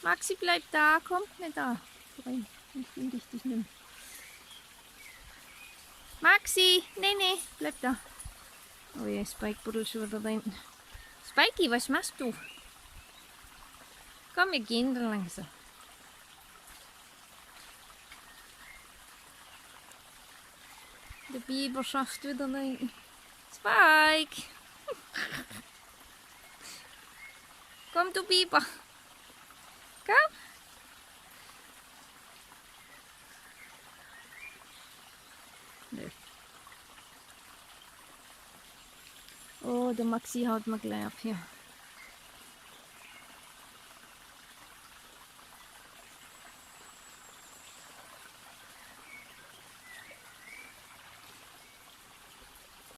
Maxi, bleib da, komm nicht da. Dann finde ich dich nicht mehr. Maxi, nee, bleib da. Oh je, Spike buddelt schon wieder da hinten. Spikey, was machst du? Komm, wir gehen da langsam. Der Biber schafft wieder da hinten. Spike! Komm, du Biber! Komm! Nö. Oh, der Maxi haut mir gleich ab hier.